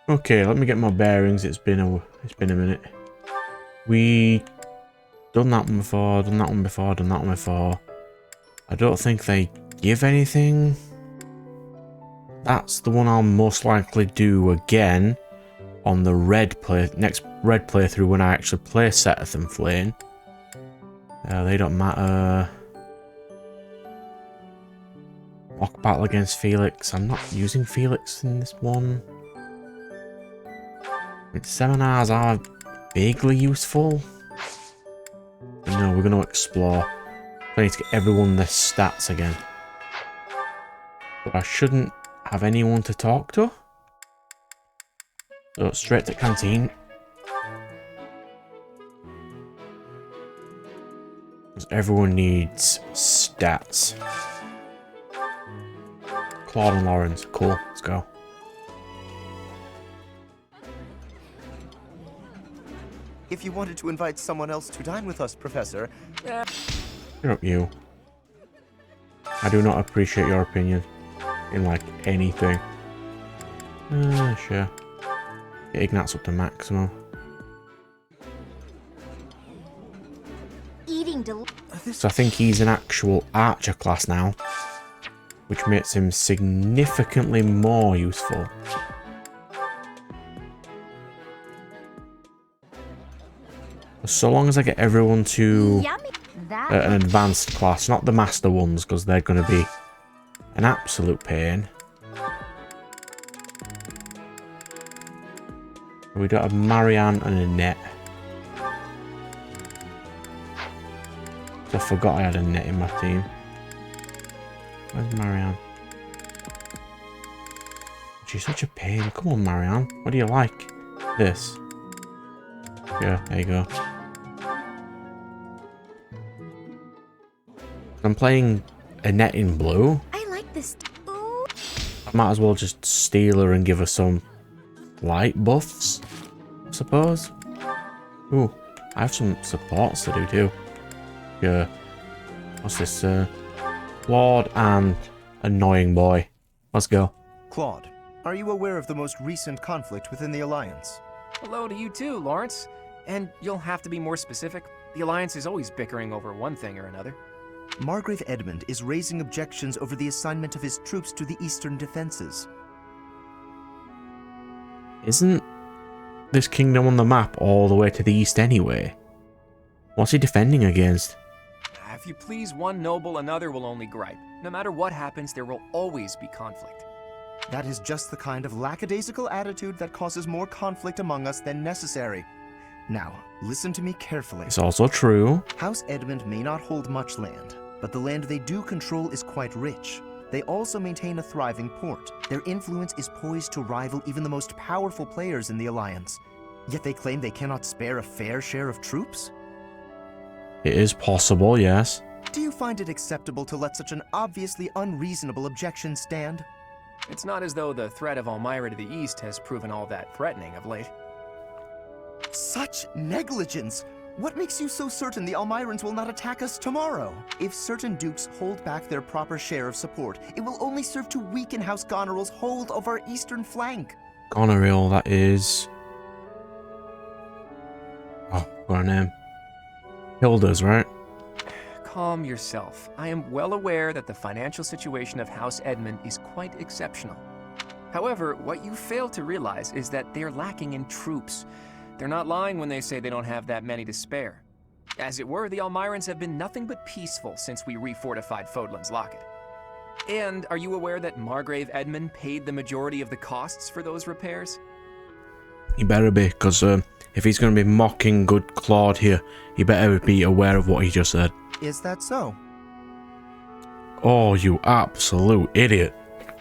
Okay, let me get my bearings. It's been a minute. We done that one before, done that one before, done that one before. I don't think they give anything. That's the one I'll most likely do again on the next red playthrough when I actually play Seteth and Flame. They don't matter. Mock battle against Felix. I'm not using Felix in this one. Seminars are vaguely useful. But no, we're going to explore. I need to get everyone their stats again. But I shouldn't have anyone to talk to. So straight to canteen. Because everyone needs stats. Claude and Lawrence. Cool. Let's go. If you wanted to invite someone else to dine with us, Professor... Shut up, you. I do not appreciate your opinion in, like, anything. Sure. Get Ignat's up to maximum. So I think he's an actual archer class now, which makes him significantly more useful. So long as I get everyone to an advanced class, not the master ones, because they're going to be an absolute pain. We don't have Marianne and Annette. I forgot I had Annette in my team. Where's Marianne? She's such a pain. Come on, Marianne. What do you like? This. Yeah, there you go. I'm playing Annette in blue. I like this. Ooh. I might as well just steal her and give her some light buffs, I suppose. Ooh, I have some supports to do too. Yeah. What's this? Claude and Annoying Boy. Let's go. Claude, are you aware of the most recent conflict within the Alliance? Hello to you too, Lawrence. And you'll have to be more specific. The Alliance is always bickering over one thing or another. Margrave Edmund is raising objections over the assignment of his troops to the eastern defenses. Isn't this kingdom on the map all the way to the east anyway? What's he defending against? If you please one noble, another will only gripe. No matter what happens, there will always be conflict. That is just the kind of lackadaisical attitude that causes more conflict among us than necessary. Now, listen to me carefully. It's also true. House Edmund may not hold much land, but the land they do control is quite rich. They also maintain a thriving port. Their influence is poised to rival even the most powerful players in the Alliance. Yet they claim they cannot spare a fair share of troops? It is possible, yes. Do you find it acceptable to let such an obviously unreasonable objection stand? It's not as though the threat of Elmira to the east has proven all that threatening of late. Such negligence! What makes you so certain the Elmirans will not attack us tomorrow? If certain dukes hold back their proper share of support, it will only serve to weaken House Goneril's hold of our eastern flank. Goneril, that is... Oh, what her name? Hilda's, right? Calm yourself. I am well aware that the financial situation of House Edmund is quite exceptional. However, what you fail to realize is that they're lacking in troops. They're not lying when they say they don't have that many to spare. As it were, the Elmirans have been nothing but peaceful since we refortified Fodlan's Locket. And are you aware that Margrave Edmund paid the majority of the costs for those repairs? He better be, because if he's going to be mocking good Claude here, he better be aware of what he just said. Is that so? Oh, you absolute idiot.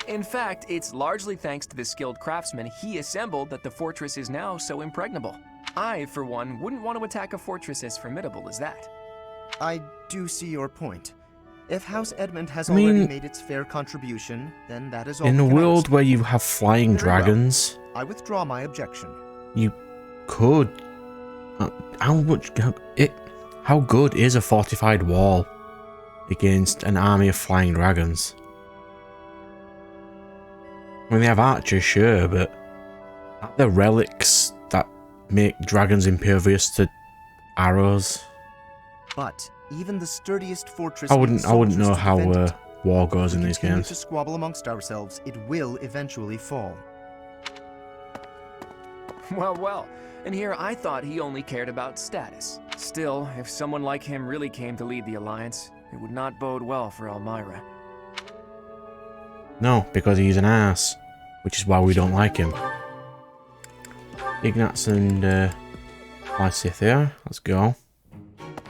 In fact, it's largely thanks to the skilled craftsmen he assembled that the fortress is now so impregnable. I, for one, wouldn't want to attack a fortress as formidable as that. I do see your point. If House Edmund has already made its fair contribution, then that is all. In a world where you have flying dragons, I withdraw my objection. You could. How good is a fortified wall against an army of flying dragons? I mean, they have archers, sure, but Are there relics that make dragons impervious to arrows? But even the sturdiest fortress I wouldn't know how war If goes we in these continue games. to squabble amongst ourselves, it will eventually fall. Well, well. And here I thought he only cared about status. Still, if someone like him really came to lead the Alliance, it would not bode well for Elmira. No, because he's an ass, which is why we don't like him. Ignatz and Lysithia, let's go.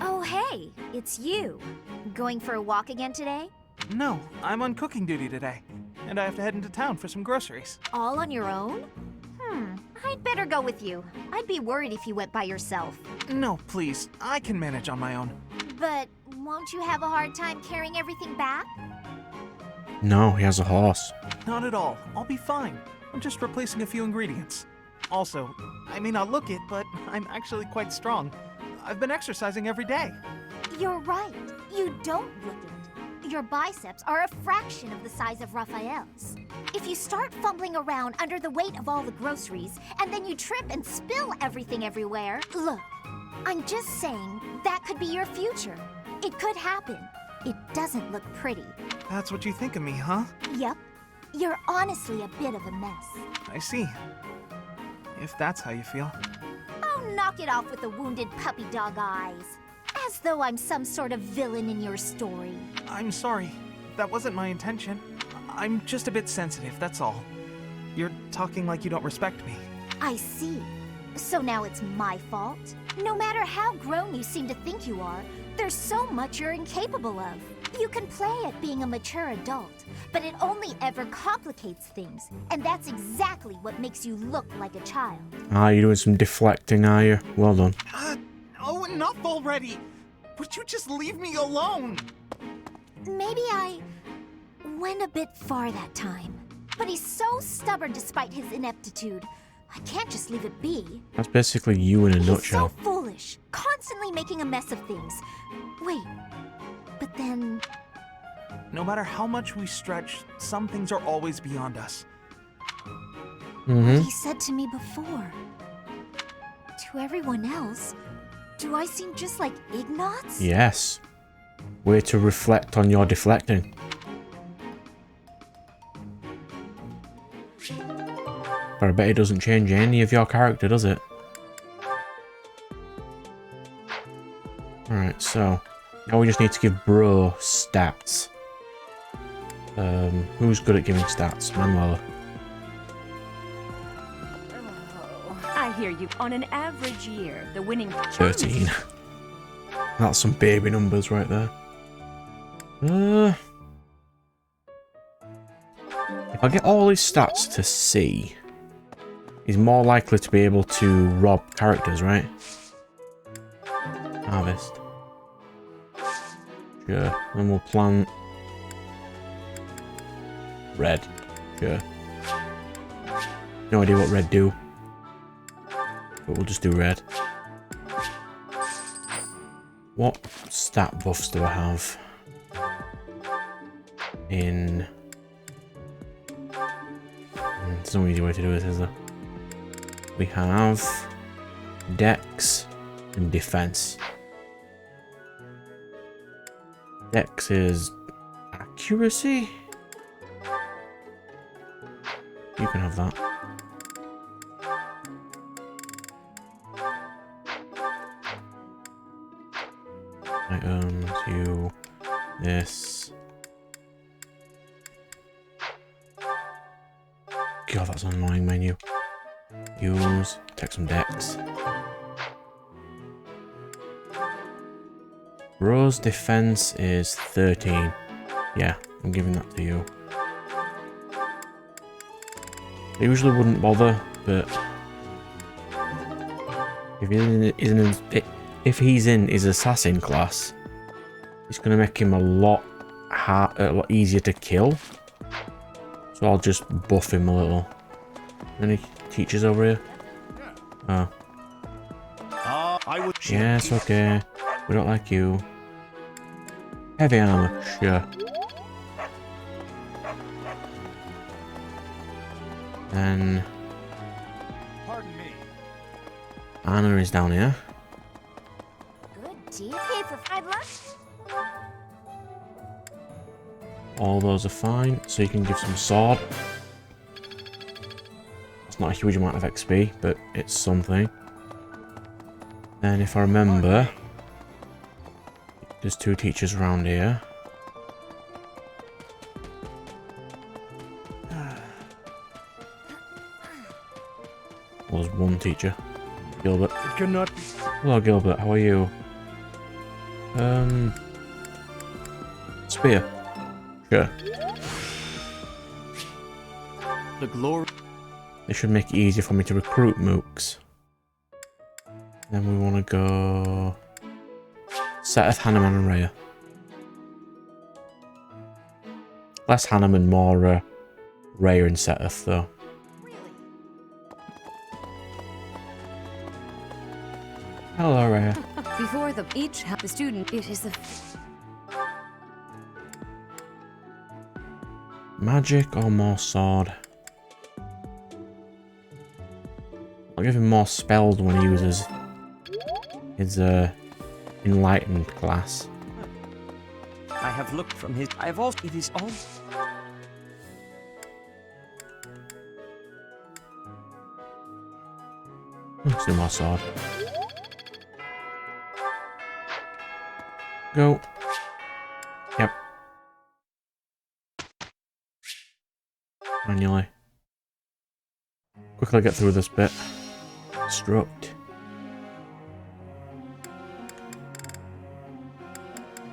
Oh, hey, it's you. Going for a walk again today? No, I'm on cooking duty today, and I have to head into town for some groceries. All on your own? I'd better go with you. I'd be worried if you went by yourself. No, please, I can manage on my own. But won't you have a hard time carrying everything back? No, he has a horse. Not at all, I'll be fine. I'm just replacing a few ingredients. Also, I may not look it, but I'm actually quite strong. I've been exercising every day. You're right. You don't look it. Your biceps are a fraction of the size of Raphael's. If you start fumbling around under the weight of all the groceries, and then you trip and spill everything everywhere, look, I'm just saying that could be your future. It could happen. It doesn't look pretty. That's what you think of me, huh? Yep. You're honestly a bit of a mess. I see. If that's how you feel. Oh, knock it off with the wounded puppy dog eyes. As though I'm some sort of villain in your story. I'm sorry. That wasn't my intention. I'm just a bit sensitive, that's all. You're talking like you don't respect me. I see. So now it's my fault? No matter how grown you seem to think you are, there's so much you're incapable of. You can play at being a mature adult, but it only ever complicates things. And that's exactly what makes you look like a child. Ah, you're doing some deflecting, are you? Well done. Oh, enough already! Would you just leave me alone? Maybe I went a bit far that time. But he's so stubborn despite his ineptitude. I can't just leave it be. That's basically you in a He's nutshell. so foolish, constantly making a mess of things. Wait, but then... No matter how much we stretch, some things are always beyond us. What he said to me before. To everyone else, do I seem just like Ignatz? Yes. Way to reflect on your deflecting. But I bet it doesn't change any of your character, does it? Alright, so now we just need to give Bro stats. Who's good at giving stats? Manuela. I hear you. On an average year, the winning 13. That's some baby numbers right there. If I get all his stats to C, he's more likely to be able to rob characters, right? Harvest. Sure. Then we'll plant red. Sure. No idea what red do. But we'll just do red. What stat buffs do I have? In... There's no easy way to do this, is there? We have Dex and Defense. Dex is accuracy? You can have that. Items, you, this. God, that's an annoying menu. Use, take some Dex. Bro's defense is 13. Yeah, I'm giving that to you. I usually wouldn't bother, but if he's in his assassin class, it's gonna make him a lot easier to kill. So I'll just buff him a little. Any teachers over here? Oh. Yes, okay. We don't like you. Heavy armor, sure. Then Pardon me. Anna is down here. Good deal. Pay for fried lunch? All those are fine, so you can give some sword. It's not a huge amount of XP, but it's something. And if I remember, there's 2 teachers around here. Well, there's 1 teacher. Gilbert. It cannot be. Hello, Gilbert. How are you? Spear. Sure. The glory. This should make it easier for me to recruit mooks. Then we want to go... Seteth, Hanneman and Rhea. Less Hanneman, more Rhea and Seteth, though. Hello, Rhea. Before the student, it is the Magic or more sword? I'll give him more spells when he uses his enlightened class. I have looked from his. I have also. It is all. Let's do more sword. Go. Yep. Manually. Quickly get through this bit. Struct.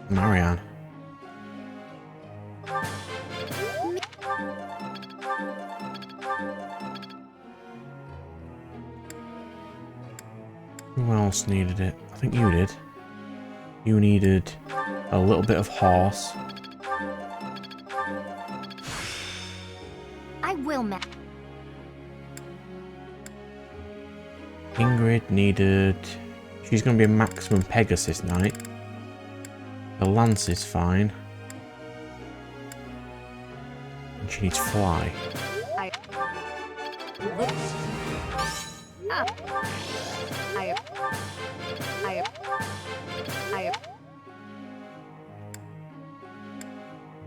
Marianne. Who else needed it? I think you did. You needed a little bit of horse. I will, ma. Ingrid needed... She's going to be a maximum Pegasus Knight. The lance is fine. And she needs fly.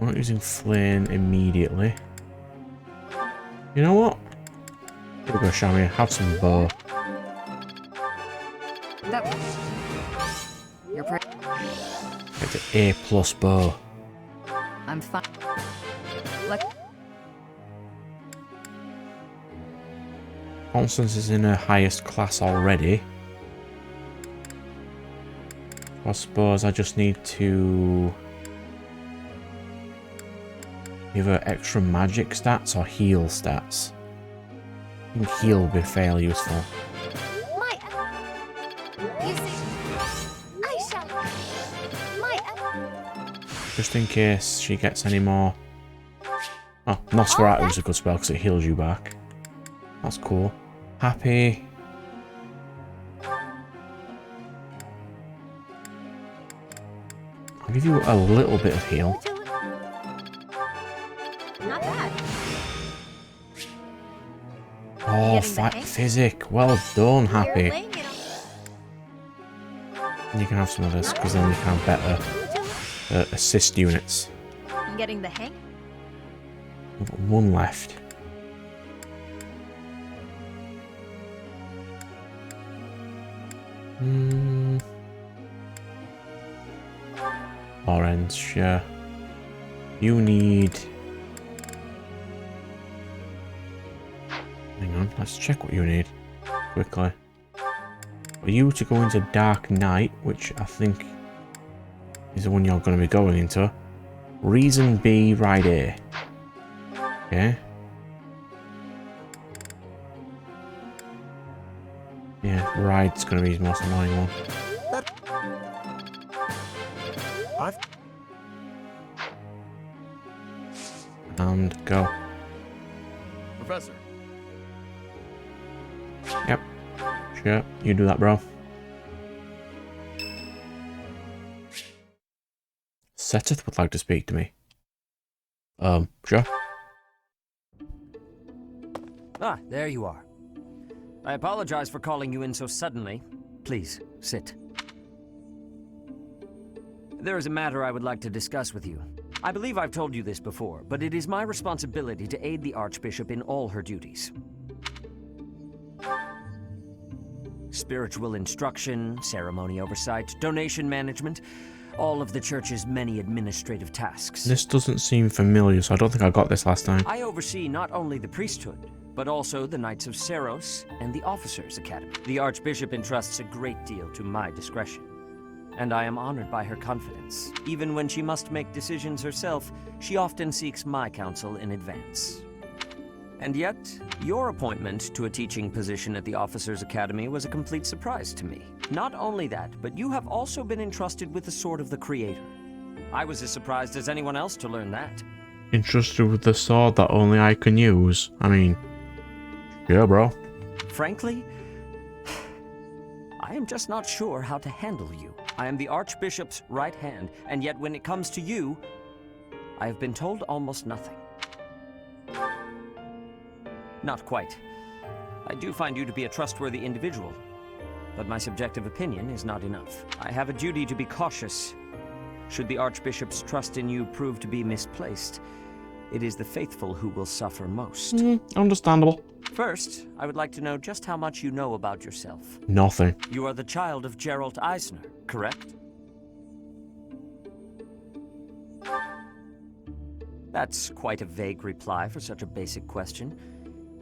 We're not using flame immediately. You know what? Here we go, Shamia. Have some bow. It's an A+ bow. I'm fine. Constance is in her highest class already. I suppose I just need to give her extra magic stats or heal stats. I think heal will be fairly useful. You see, I shall. Just in case she gets any more. Oh, Nosferatu is a good spell because it heals you back. That's cool. Happy. I'll give you a little bit of heal. Not bad. Oh, fight physic. Well done, Happy. You're laying it And you can have some of this because then you can have better assist units. on. Getting the hang. We've got 1 left. Orange, sure. You need... Hang on, let's check what you need. Quickly. For you to go into Dark Knight, which I think is the one you're going to be going into. Reason B, right A. Okay. Yeah, Ride's going to be his most annoying one. And go. Professor. Yep. Sure, you do that, bro. Seteth would like to speak to me. Sure. Ah, there you are. I apologize for calling you in so suddenly. Please, sit. There is a matter I would like to discuss with you. I believe I've told you this before, but it is my responsibility to aid the Archbishop in all her duties. Spiritual instruction, ceremony oversight, donation management, all of the church's many administrative tasks. This doesn't seem familiar, so I don't think I got this last time. I oversee not only the priesthood, but also the Knights of Seiros and the Officers' Academy. The Archbishop entrusts a great deal to my discretion, and I am honored by her confidence. Even when she must make decisions herself, she often seeks my counsel in advance. And yet, your appointment to a teaching position at the Officers' Academy was a complete surprise to me. Not only that, but you have also been entrusted with the Sword of the Creator. I was as surprised as anyone else to learn that. Entrusted with the sword that only I can use? I mean, yeah, bro. Frankly, I am just not sure how to handle you. I am the Archbishop's right hand, and yet when it comes to you, I have been told almost nothing. Not quite. I do find you to be a trustworthy individual, but my subjective opinion is not enough. I have a duty to be cautious. Should the Archbishop's trust in you prove to be misplaced, it is the faithful who will suffer most. Understandable. First, I would like to know just how much you know about yourself. Nothing. You are the child of Geralt Eisner, correct? That's quite a vague reply for such a basic question.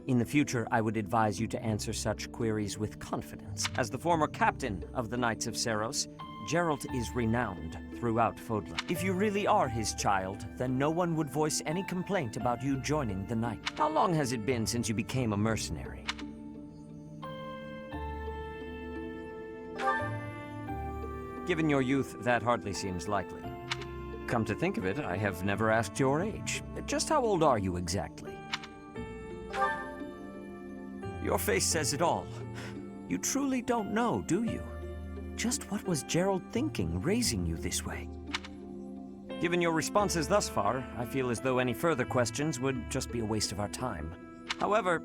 In the future, I would advise you to answer such queries with confidence. As the former captain of the Knights of Seiros, Geralt is renowned throughout Fodlan. If you really are his child, then no one would voice any complaint about you joining the Knight. How long has it been since you became a mercenary? Given your youth, that hardly seems likely. Come to think of it, I have never asked your age. Just how old are you exactly? Your face says it all. You truly don't know, do you? Just what was Gerald thinking, raising you this way? Given your responses thus far, I feel as though any further questions would just be a waste of our time. However,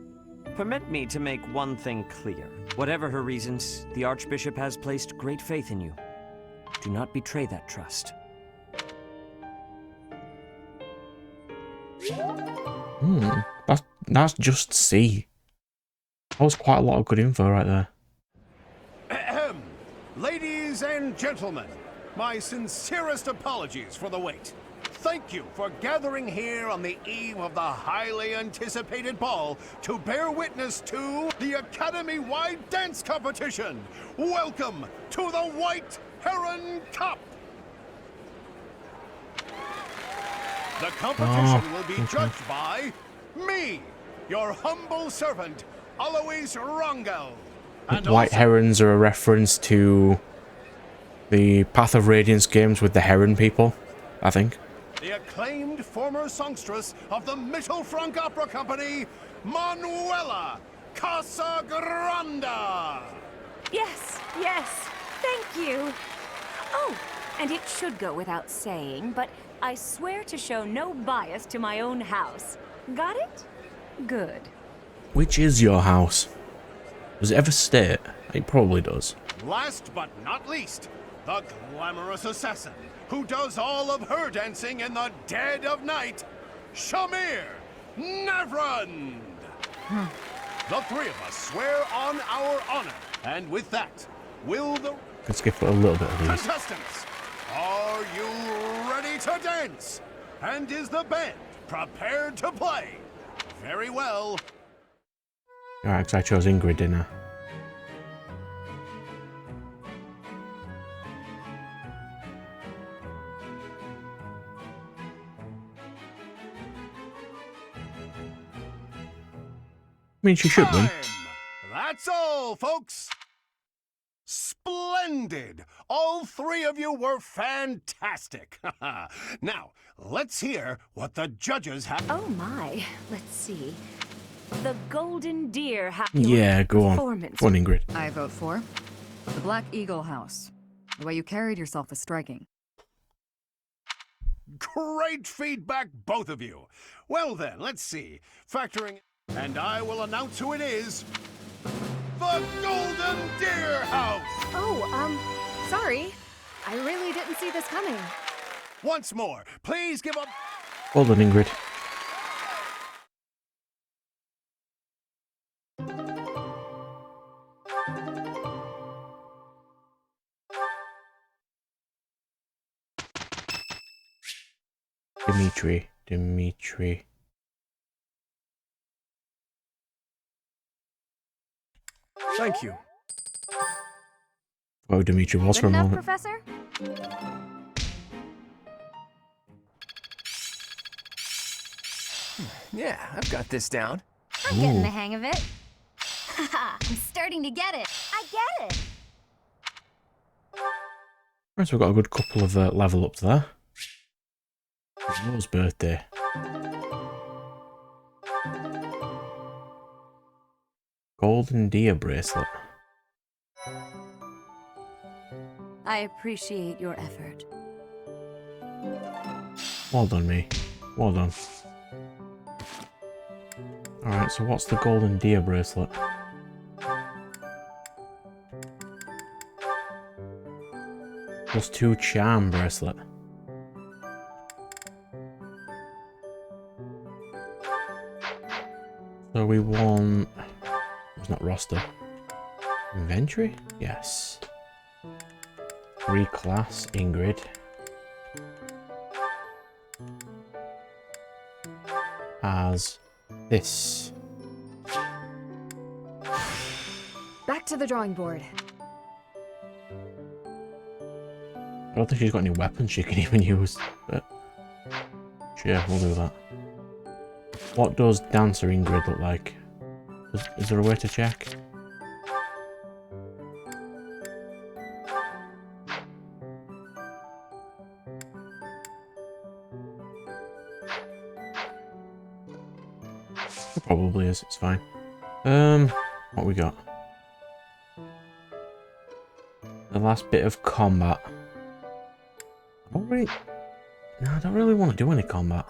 permit me to make one thing clear. Whatever her reasons, the Archbishop has placed great faith in you. Do not betray that trust. That's just C. That was quite a lot of good info right there. Ahem. Ladies and gentlemen, my sincerest apologies for the wait. Thank you for gathering here on the eve of the highly anticipated ball to bear witness to the Academy-wide dance competition. Welcome to the White Heron Cup. The competition will be judged by me, your humble servant, Alois Rongel. And White herons are a reference to the Path of Radiance games with the heron people, I think. The acclaimed former songstress of the Mittelfrank Opera Company, Manuela Casagranda. Yes, yes, thank you. Oh, and it should go without saying, but I swear to show no bias to my own house. Got it? Good. Which is your house? Does it ever state? It probably does. Last but not least, the glamorous assassin who does all of her dancing in the dead of night, Shamir Navrand. The three of us swear on our honor, and with that, will the Let's skip a little bit of these. contestants, are you ready to dance? And is the band prepared to play? Very well. Alright, because I chose Ingrid, didn't I? I mean, she should win. Time. That's all, folks. Splendid! All three of you were fantastic. Now, let's hear what the judges have. Oh my, let's see. The Golden Deer House. Yeah, go on. Performance. Go on, Ingrid. I vote for the Black Eagle House. The way you carried yourself was striking. Great feedback, both of you. Well then, let's see. Factoring... And I will announce who it is. dear house! Oh, sorry. I really didn't see this coming. Once more, please give up. Well done, Ingrid. Dimitri. Thank you. Oh, Dimitri was for a Good enough, moment. Professor? Yeah, I've got this down. I'm getting the hang of it. Haha, I'm starting to get it. I get it. Right, so we've got a good couple of level ups there. Noah's birthday. Golden deer bracelet. I appreciate your effort. Well done, me. Well done. Alright, so what's the golden deer bracelet? +2 charm bracelet. So we want... It's not roster. Inventory? Yes. 3 class, Ingrid. As this. Back to the drawing board. I don't think she's got any weapons she can even use, but sure, we'll do that. What does Dancer Ingrid look like? Is there a way to check? It probably is, it's fine. What we got? The last bit of combat. I don't really want to do any combat.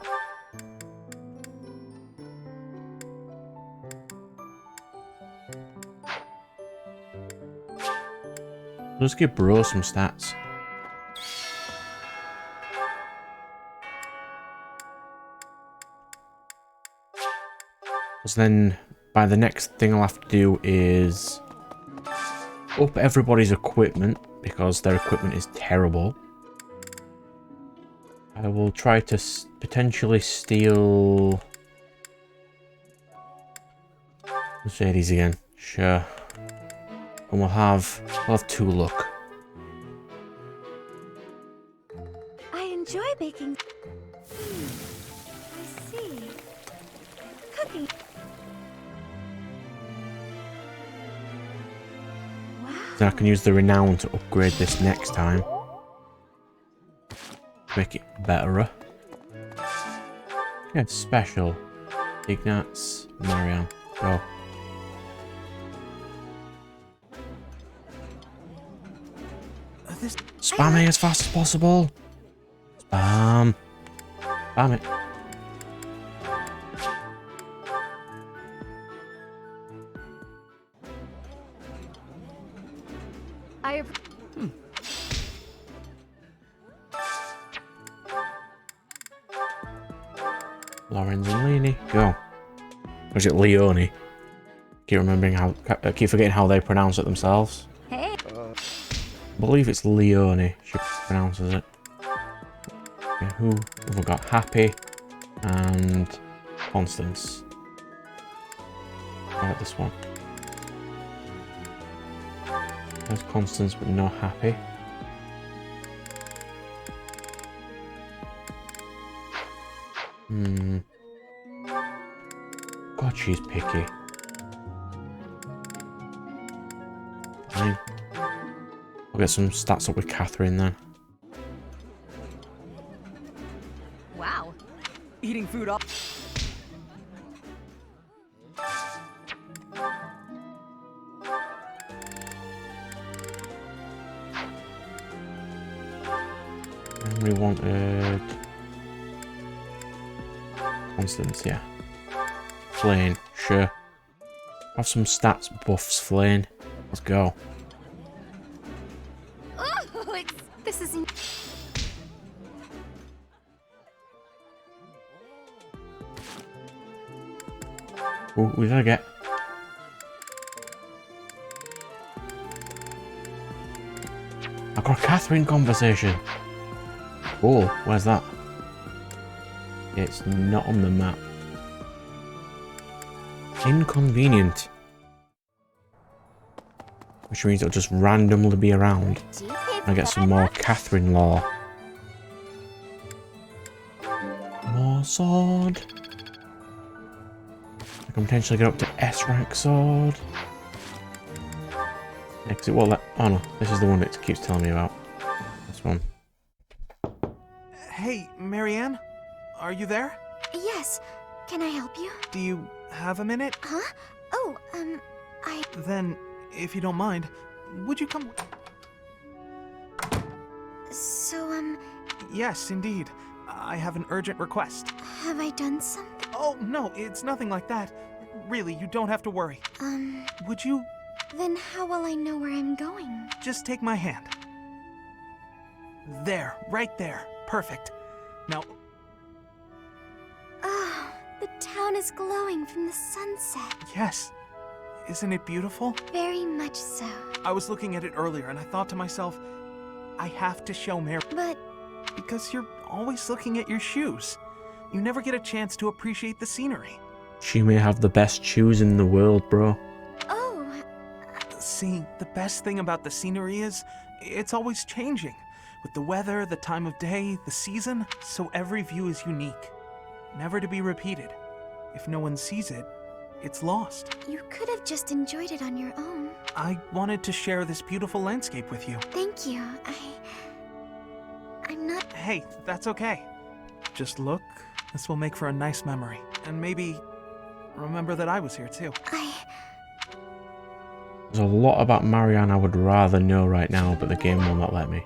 Let's give Bro some stats. Because then, by the next thing I'll have to do is up everybody's equipment, because their equipment is terrible. I will try to potentially steal Mercedes again. Sure. And we'll have 2 luck. I enjoy baking. I see. Cooking. Wow. Then I can use the renown to upgrade this next time. Make it better. Yeah, special. Ignatz, Marianne, go. Spam it as fast as possible. Spam. Spam it. Lorenz and Leone, go. Or is it Leone? Keep forgetting how they pronounce it themselves. Hey. I believe it's Leone, she pronounces it. Okay, who have we got? Happy and Constance. How about this one? There's Constance but no Happy. God, she's picky. Fine. I'll get some stats up with Catherine then. Wow. Eating food up. And we wanted Constance, yeah. Flane, sure. Have some stats buffs, Flane. Let's go. This isn't... Ooh, we gotta get... I've got a Catherine conversation. Oh, where's that? It's not on the map. Inconvenient. Which means it'll just randomly be around. I get some more Catherine lore. More sword. I can potentially get up to S rank sword. Exit wall. Oh no, this is the one that keeps telling me about. This one. Hey, Marianne? Are you there? Yes. Can I help you? Do you have a minute? Huh? Oh, Then, if you don't mind, would you come... So, Yes, indeed. I have an urgent request. have I done something? Oh, no, it's nothing like that. Really, you don't have to worry. Would you Then how will I know where I'm going? just take my hand? There, right there. Perfect. Now, Oh, the town is glowing from the sunset. yes. Isn't it beautiful? Very much so. I was looking at it earlier and I thought to myself, I have to show Mary. But Because you're always looking at your shoes. You never get a chance to appreciate the scenery. She may have the best shoes in the world, bro. oh, See, the best thing about the scenery is, it's always changing. With the weather, the time of day, the season, so every view is unique. Never to be repeated. If no one sees it, it's lost. you could have just enjoyed it on your own. I wanted to share this beautiful landscape with you. Thank you. I'm not... Hey, that's okay. Just look. This will make for a nice memory. And maybe remember that I was here too. There's a lot about Marianne I would rather know right now, but the game will not let me.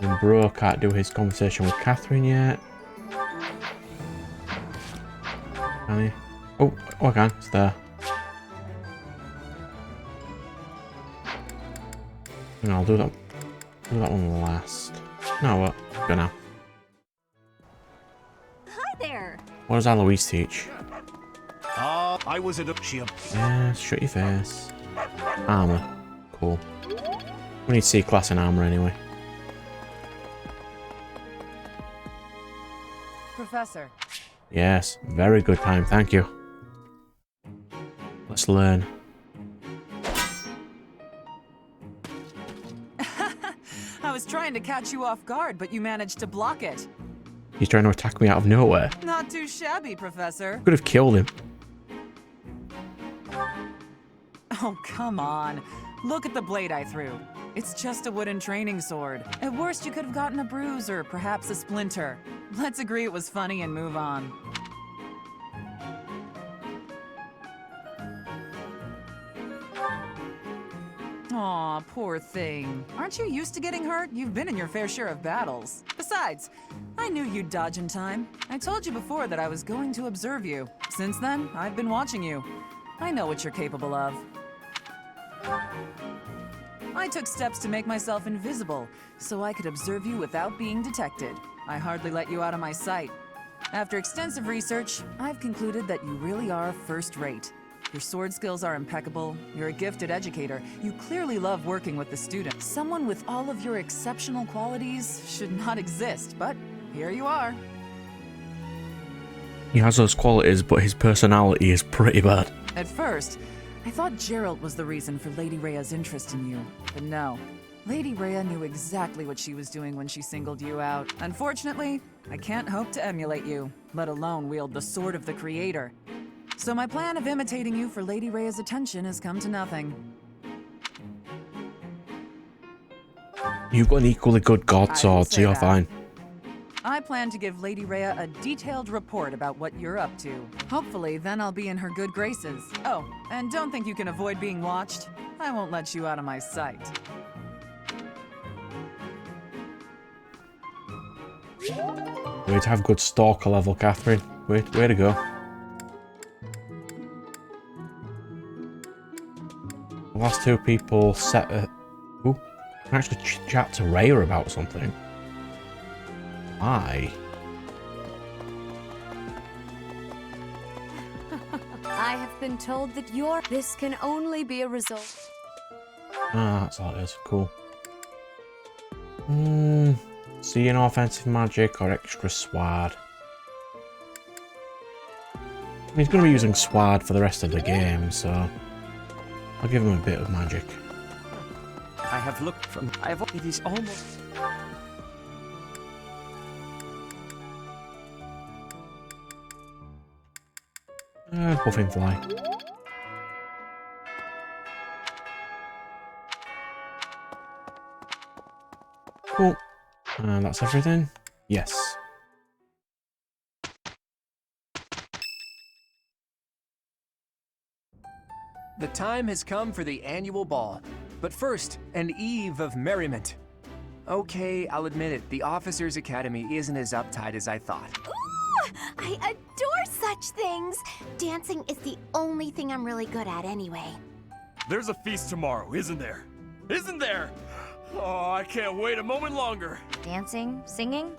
And bro can't do his conversation with Catherine yet. Can he? Oh, I can. It's there. And I'll do that. Do that one last. No, what? Go now. Hi there. What does Aloise teach? I was at a... Yes, shut your face. Armor. Cool. We need C-class in armor anyway. Professor. Yes, very good time, thank you. Let's learn. I was trying to catch you off guard, but you managed to block it. He's trying to attack me out of nowhere. Not too shabby, Professor. Could have killed him. Oh, come on. Look at the blade I threw. It's just a wooden training sword. At worst, you could have gotten a bruise or perhaps a splinter. Let's agree it was funny and move on. Aw, poor thing. Aren't you used to getting hurt? You've been in your fair share of battles. Besides, I knew you'd dodge in time. I told you before that I was going to observe you. Since then, I've been watching you. I know what you're capable of. I took steps to make myself invisible, so I could observe you without being detected. I hardly let you out of my sight. After extensive research, I've concluded that you really are first-rate. Your sword skills are impeccable, you're a gifted educator, you clearly love working with the students. Someone with all of your exceptional qualities should not exist, but here you are. He has those qualities, but his personality is pretty bad. At first, I thought Gerald was the reason for Lady Rhea's interest in you, but no. Lady Rhea knew exactly what she was doing when she singled you out. Unfortunately, I can't hope to emulate you, let alone wield the sword of the Creator. So my plan of imitating you for Lady Rhea's attention has come to nothing. You've got an equally good god sword, so you're fine. I plan to give Lady Rhea a detailed report about what you're up to. Hopefully, then I'll be in her good graces. Oh, and don't think you can avoid being watched. I won't let you out of my sight. Way to have good stalker level, Catherine. Way to go. The last two people set a... Ooh. I can actually chat to Rhea about something. Why? I have been told that this can only be a result. Ah, that's all it is. Cool. Seeing offensive magic or extra sword. He's going to be using sword for the rest of the game, so I'll give him a bit of magic. I have looked from... It is almost... Buffing fly. Cool. And that's everything? Yes. The time has come for the annual ball. But first, an eve of merriment. Okay, I'll admit it, the Officers' Academy isn't as uptight as I thought. Ooh, I adore such things. Dancing is the only thing I'm really good at anyway. There's a feast tomorrow, isn't there? Isn't there? Oh, I can't wait a moment longer. Dancing? Singing?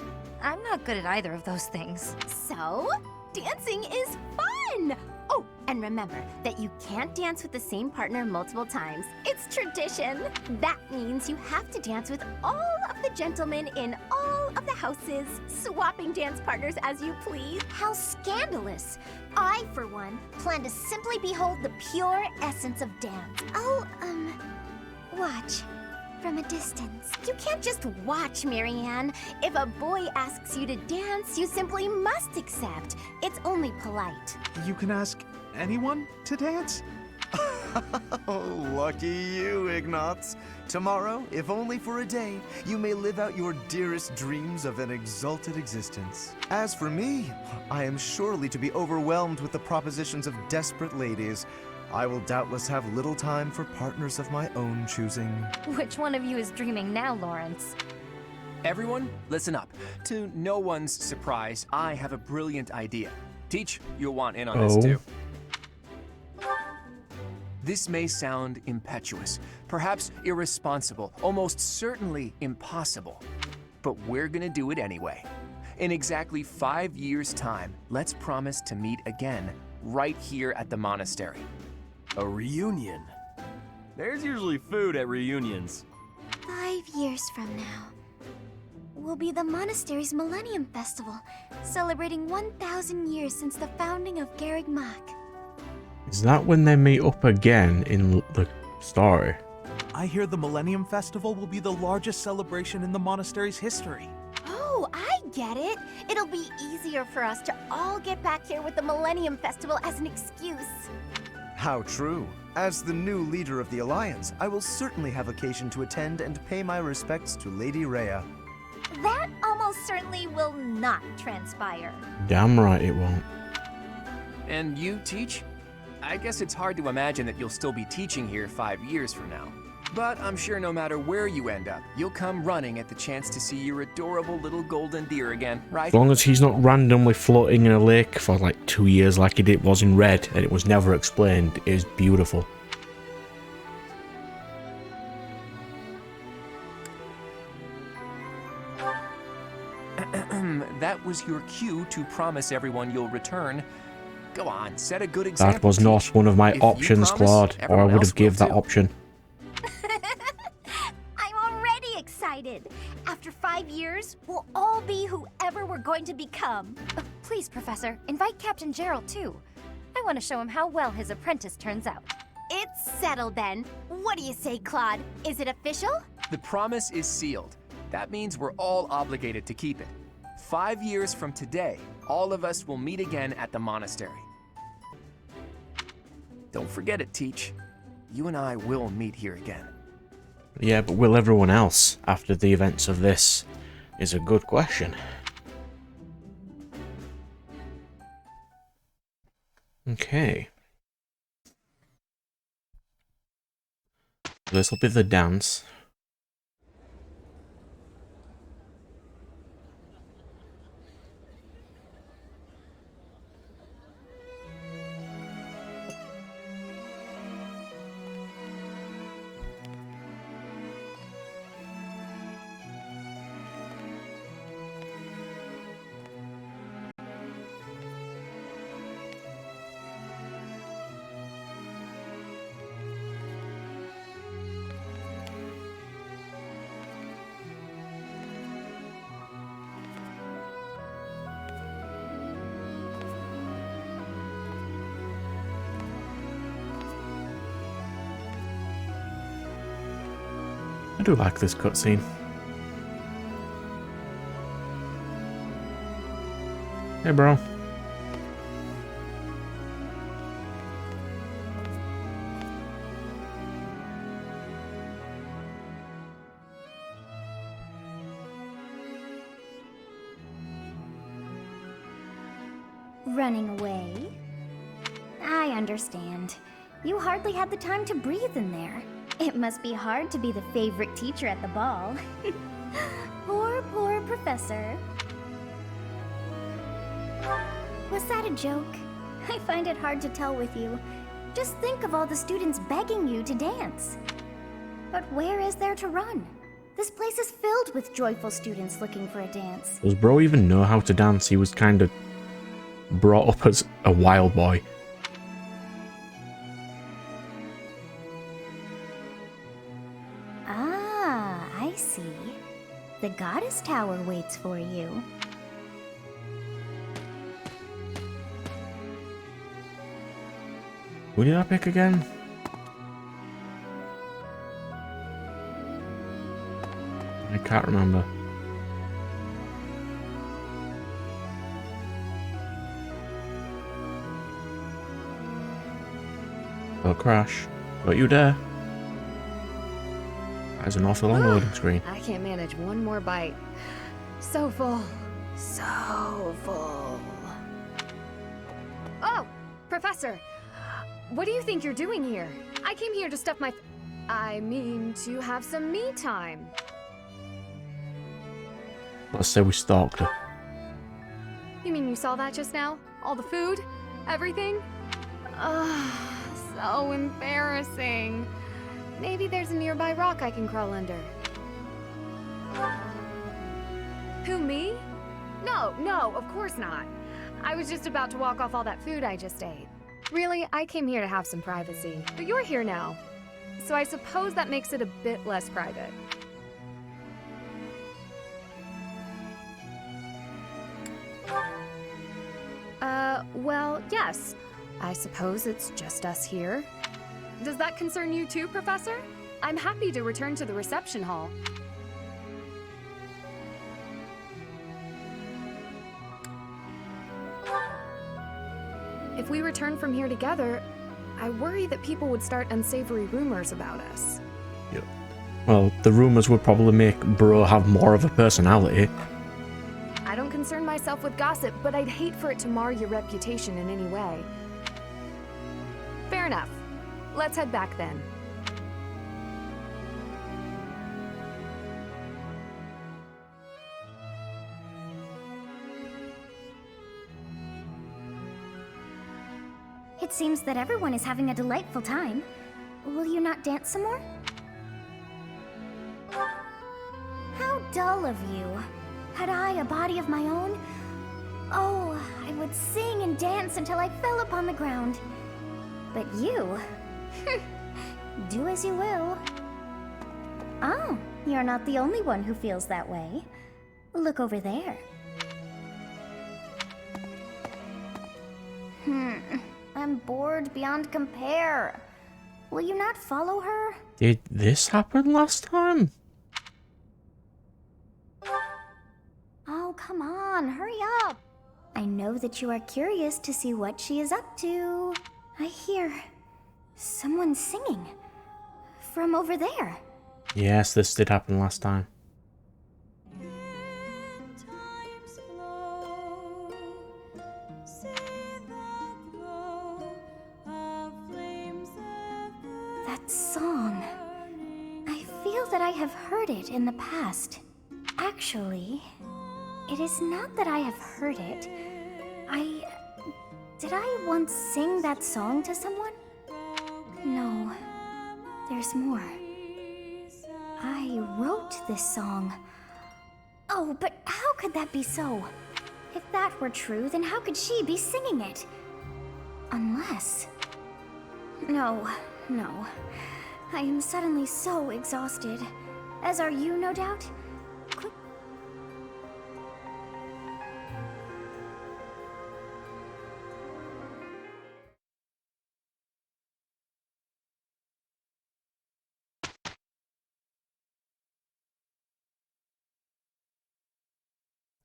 I'm not good at either of those things. So, dancing is fun! Oh, and remember that you can't dance with the same partner multiple times. It's tradition. That means you have to dance with all of the gentlemen in all of the houses, swapping dance partners as you please. How scandalous! I, for one, plan to simply behold the pure essence of dance. I'll, watch. From a distance. You can't just watch, Marianne. If a boy asks you to dance, you simply must accept. It's only polite. You can ask anyone to dance? Oh, lucky you, Ignatz. Tomorrow, if only for a day, you may live out your dearest dreams of an exalted existence. As for me, I am surely to be overwhelmed with the propositions of desperate ladies. I will doubtless have little time for partners of my own choosing. Which one of you is dreaming now, Lawrence? Everyone, listen up. To no one's surprise, I have a brilliant idea. Teach, you'll want in on this too. This may sound impetuous, perhaps irresponsible, almost certainly impossible. But we're gonna do it anyway. In exactly 5 years' time, let's promise to meet again, right here at the monastery. A reunion. There's usually food at reunions. 5 years from now will be the monastery's Millennium Festival, celebrating 1,000 years since the founding of Garreg Mach. Is that when they meet up again in the story? I hear the Millennium Festival will be the largest celebration in the monastery's history. Oh, I get it. It'll be easier for us to all get back here with the Millennium Festival as an excuse. How true. As the new leader of the Alliance, I will certainly have occasion to attend and pay my respects to Lady Rhea. That almost certainly will not transpire. Damn right it won't. And you, Teach? I guess it's hard to imagine that you'll still be teaching here 5 years from now. But I'm sure no matter where you end up, you'll come running at the chance to see your adorable little golden deer again, right? As long as he's not randomly floating in a lake for like 2 years like it was in Red, and it was never explained, it is beautiful. That was your cue to promise everyone you'll return. Go on, set a good example. That was not Teach. one of my If you options, promise, Claude, or I everyone would else have give will that too. option. I'm already excited. After 5 years, we'll all be whoever we're going to become. Please, Professor, invite Captain Gerald too. I want to show him how well his apprentice turns out. It's settled then. What do you say, Claude? Is it official? The promise is sealed. That means we're all obligated to keep it. 5 years from today, all of us will meet again at the monastery. Don't forget it, Teach. You and I will meet here again. Yeah, but will everyone else, after the events of this, is a good question. Okay. This will be the dance. I do like this cutscene. Hey, bro. Running away? I understand. You hardly had the time to breathe in there. It must be hard to be the favorite teacher at the ball. Poor professor. Was that a joke? I find it hard to tell with you. Just think of all the students begging you to dance. But where is there to run? This place is filled with joyful students looking for a dance. Does bro even know how to dance? He was kind of brought up as a wild boy. Ah, I see. The goddess tower waits for you. Who did I pick again? I can't remember. Oh, crash. Don't you dare. There's an awful long loading screen. I can't manage one more bite. So full. So full. Oh, Professor. What do you think you're doing here? I came here to stuff my... I mean, to have some me time. Let's say we stalked her. You mean you saw that just now? All the food? Everything? Ugh, so embarrassing. Maybe there's a nearby rock I can crawl under. Who, me? No, of course not. I was just about to walk off all that food I just ate. Really, I came here to have some privacy. But you're here now. So I suppose that makes it a bit less private. Well, yes. I suppose it's just us here. Does that concern you too, Professor? I'm happy to return to the reception hall. If we return from here together, I worry that people would start unsavory rumors about us. Yep. Well, the rumors would probably make bro have more of a personality. I don't concern myself with gossip, but I'd hate for it to mar your reputation in any way. Fair enough. Let's head back then. It seems that everyone is having a delightful time. Will you not dance some more? How dull of you. Had I a body of my own? Oh, I would sing and dance until I fell upon the ground. But you... do as you will. Oh, you're not the only one who feels that way. Look over there. I'm bored beyond compare. Will you not follow her? Did this happen last time? Oh, come on, hurry up. I know that you are curious to see what she is up to. I hear someone singing from over there. Yes, this did happen last time. That song. I feel that I have heard it in the past. Actually, it is not that I have heard it. Did I once sing that song to someone? No, there's more. I wrote this song. Oh, but how could that be so? If that were true, then how could she be singing it? Unless... No. I am suddenly so exhausted. As are you, no doubt?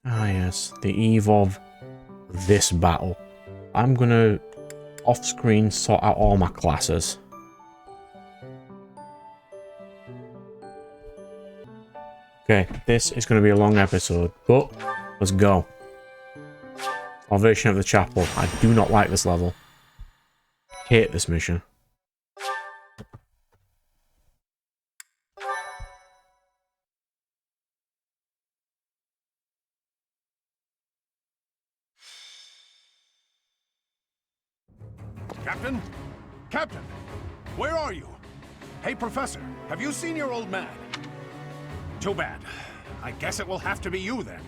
Ah yes, the eve of this battle. I'm gonna off-screen sort out all my classes. Okay, this is gonna be a long episode, but let's go. Salvation of the Chapel. I do not like this level. Hate this mission. Captain? Captain! Where are you? Hey, Professor, have you seen your old man? Too bad. I guess it will have to be you then.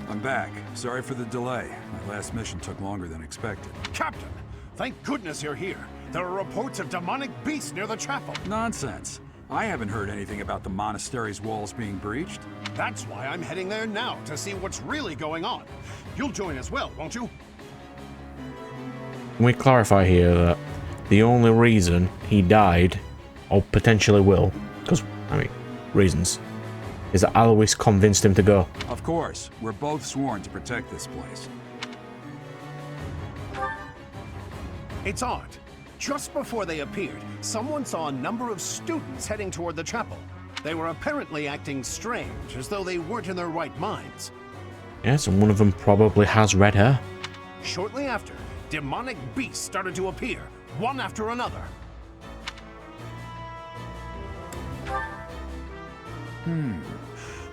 I'm back. Sorry for the delay. My last mission took longer than expected. Captain! Thank goodness you're here. There are reports of demonic beasts near the chapel. Nonsense. I haven't heard anything about the monastery's walls being breached. That's why I'm heading there now, to see what's really going on. You'll join as well, won't you? Can we clarify here that the only reason he died, or potentially will, because, I mean, reasons, is that Alois convinced him to go? Of course. We're both sworn to protect this place. It's odd. Just before they appeared, someone saw a number of students heading toward the chapel. They were apparently acting strange, as though they weren't in their right minds. Yes, and one of them probably has red hair. Shortly after, demonic beasts started to appear, one after another.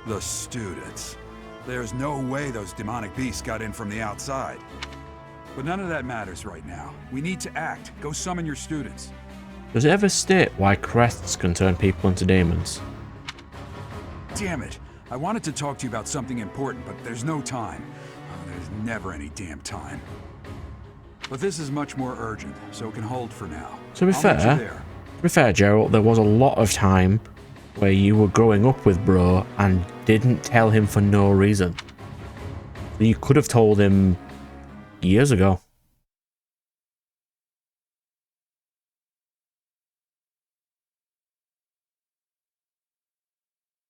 The students. There's no way those demonic beasts got in from the outside. But none of that matters right now. We need to act. Go summon your students. Does it ever state why crests can turn people into demons? Damn it. I wanted to talk to you about something important, but there's no time. There's never any damn time. But this is much more urgent, so it can hold for now. To be fair, Gerald, there was a lot of time where you were growing up with Bro and didn't tell him for no reason. You could have told him years ago.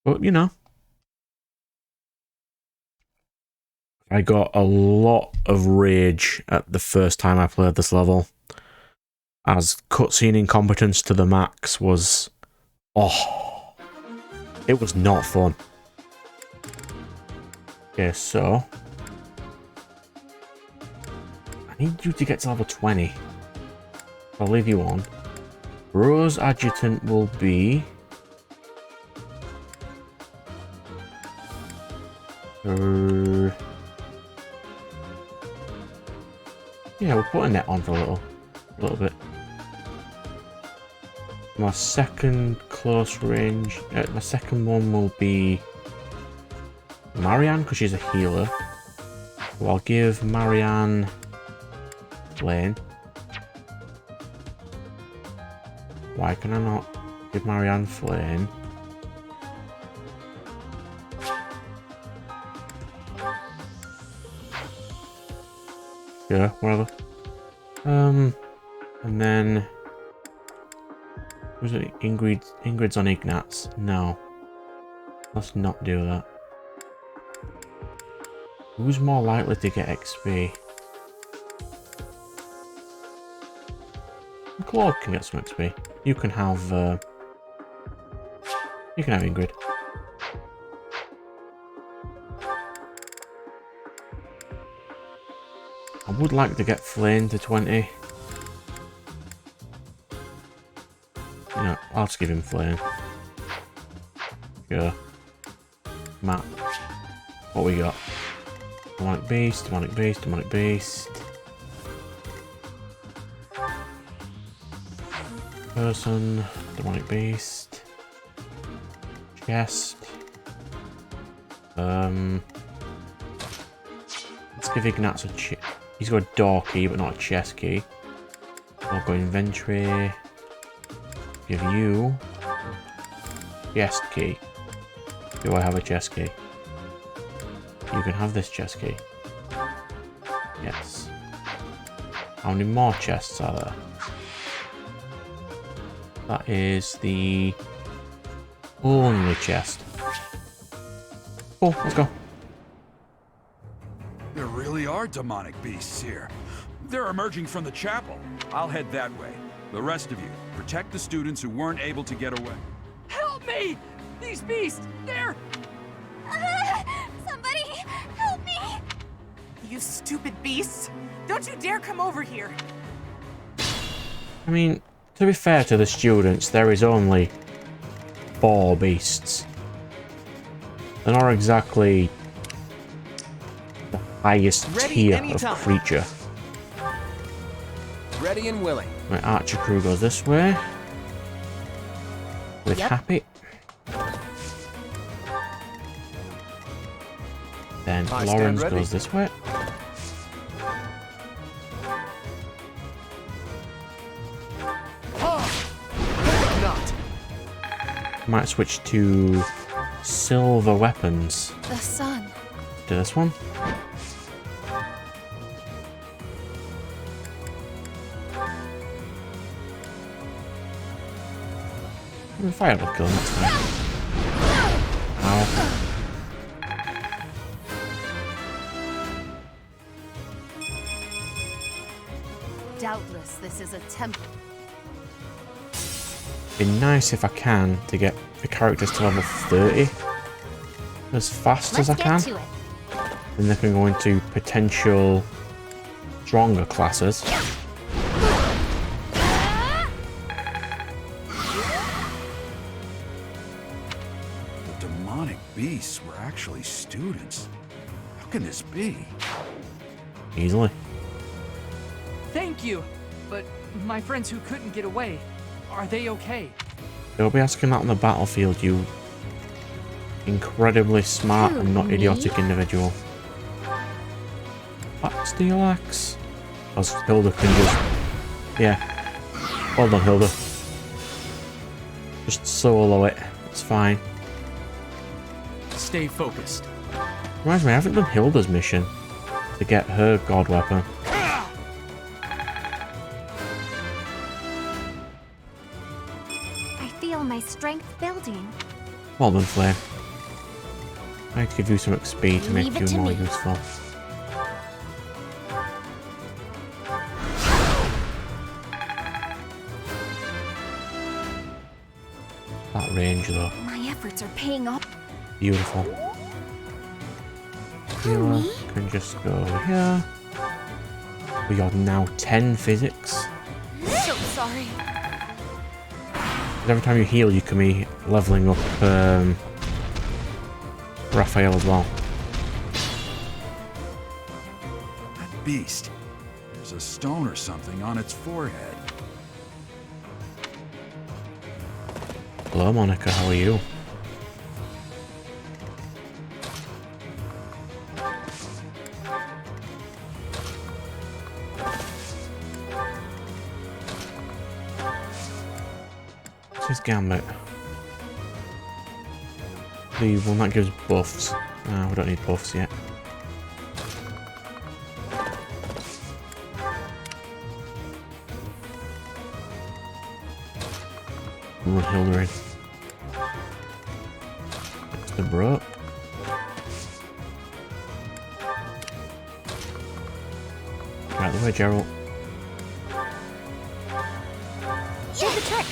But, you know. I got a lot of rage at the first time I played this level, as cutscene incompetence to the max was... oh, it was not fun. Okay, so... I need you to get to level 20. I'll leave you on. Bro's adjutant will be... yeah, we'll put a net on for a little bit. My second close range, my second one will be Marianne, because she's a healer. So I'll give Marianne Lane. Why can I not give Marianne Flame? Yeah, whatever. And then was it Ingrid's on Ignatz? No. Let's not do that. Who's more likely to get XP? Claude can get some XP. You can have Ingrid. I would like to get Flame to 20. No, I'll just give him Flame. Sure. Map. What we got? Demonic Beast, Demonic Beast, Demonic Beast. Person, Demonic Beast. Chest. Let's give Ignatz a chip. He's got a door key, but not a chest key. I'll go inventory. Give you chest key. Do I have a chest key? You can have this chest key. Yes. How many more chests are there? That is the only chest. Oh, let's go. are demonic beasts here. They're emerging from the chapel. I'll head that way. The rest of you, protect the students who weren't able to get away. Help me! These beasts, they're... Somebody, help me! You stupid beasts! Don't you dare come over here! I mean, to be fair to the students, there is only 4 beasts. They're not exactly the highest tier of creature. Ready and willing. My archer crew goes this way. With Happy. Then Lawrence goes this way. Might switch to silver weapons. The sun. Do this one. Fire will kill him, that's fine. Ow. Doubtless, this is a temple. Be nice if I can to get the characters to level 30 as fast as I can. Then they can go into potential stronger classes. The demonic beasts were actually students. How can this be? Easily. Thank you! But my friends who couldn't get away, are they okay? Don't be asking that on the battlefield, you incredibly smart and not idiotic individual. What? Steel axe? As Hilda can just... Yeah. Well done, Hilda. Just solo it. It's fine. Stay focused. Reminds me, I haven't done Hilda's mission to get her god weapon. My strength building. Well done, Flame. I need to give you some XP to make you more useful. That range, though. My efforts are paying off. Beautiful. Healer can just go over here. We are now 10 physics. So sorry. Every time you heal, you can be leveling up Raphael as well. That beast. There's a stone or something on its forehead. Hello, Monica. How are you? What's his gambit? The one that gives buffs. We don't need buffs yet. Run Hilda in. It's the bro. Get out of the way, Gerald. Here's the trick.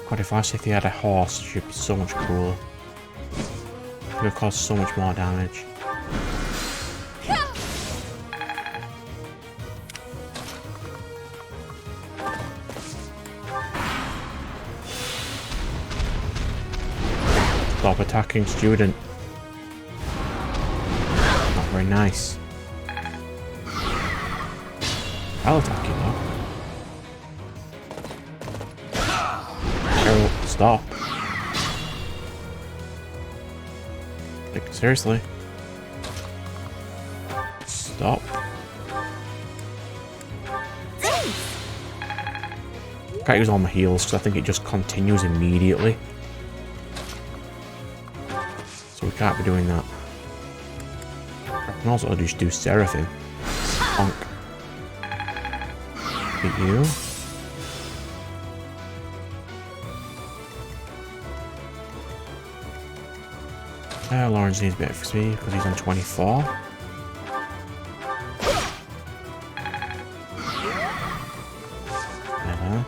God, if I see if they had a horse, it should be so much cooler. It would have caused so much more damage. Stop attacking student. Not very nice. I'll attack you though. Carol, stop. Like, seriously. Stop. Can't use all my heals because I think it just continues immediately. So we can't be doing that. I can also just do Seraphim. Bonk. Beat you. Lawrence needs a bit of XP because he's on 24. There.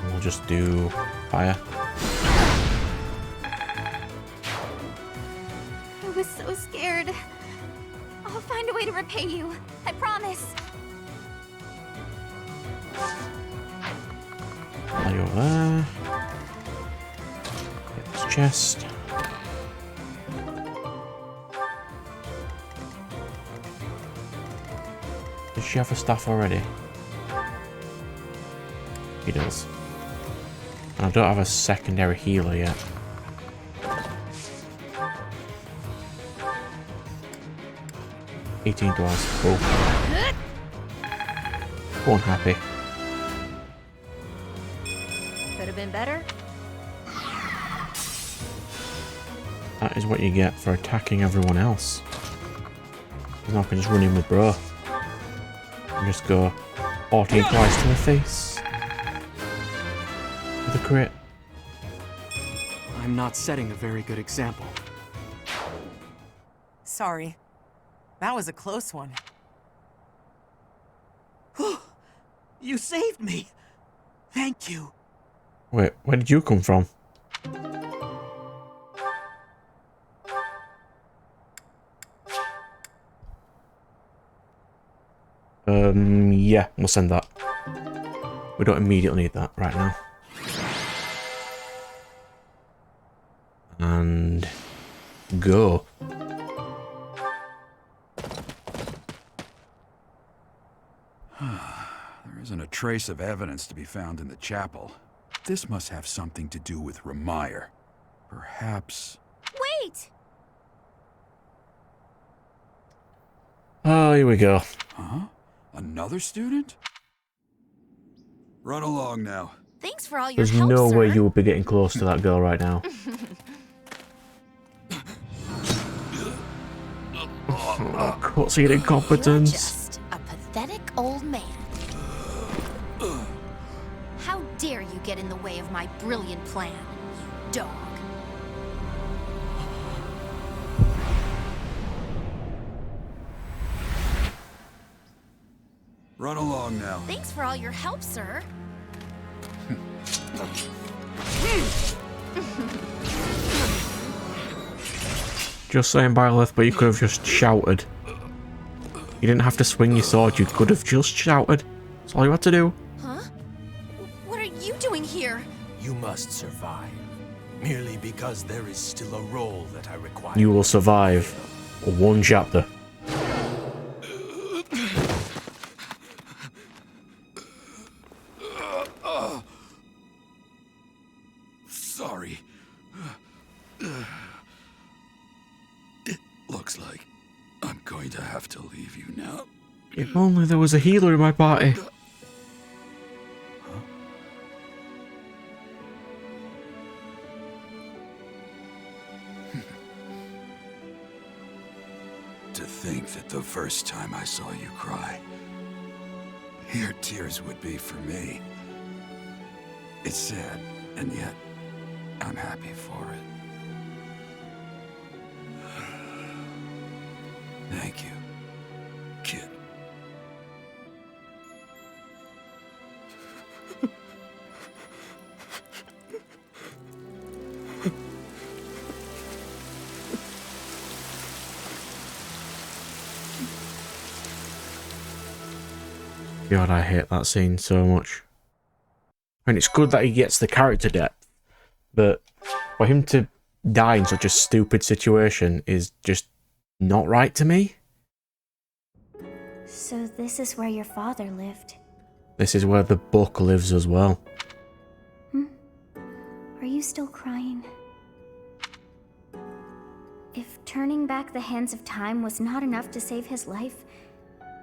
We'll just do fire. I was so scared. I'll find a way to repay you. I promise. Lay over there. Get this chest. Does she have a staff already? He does. And I don't have a secondary healer yet. $18. Cool. Born happy. Could have been better. That is what you get for attacking everyone else. Now I can just run in with bro. And just go 14 twice to the face. With a crit. I'm not setting a very good example. Sorry. That was a close one. You saved me! Thank you. Wait, where did you come from? Yeah, we'll send that. We don't immediately need that right now. And go. There isn't a trace of evidence to be found in the chapel. This must have something to do with Ramire. Perhaps... Wait! Oh, here we go. Huh? Another student? Run along now. Thanks for all your There's help, no sir. way you would be getting close to that girl right now. Cutscene incompetence. You're just a pathetic old man. How dare you get in the way of my brilliant plan, dog. Run along now. Thanks for all your help, sir. Just saying, Byleth, but you could have just shouted. You didn't have to swing your sword, you could have just shouted. That's all you had to do. Huh? What are you doing here? You must survive. Merely because there is still a role that I require. You will survive one chapter. Sorry. It looks like I'm going to have to leave you now. If only there was a healer in my party. To think that the first time I saw you cry, your tears would be for me. It's sad, and yet I'm happy for it. Thank you, kid. God, I hate that scene so much. I mean, it's good that he gets the character depth, but for him to die in such a stupid situation is just not right to me. So this is where your father lived. This is where the book lives as well. Are you still crying? If turning back the hands of time was not enough to save his life,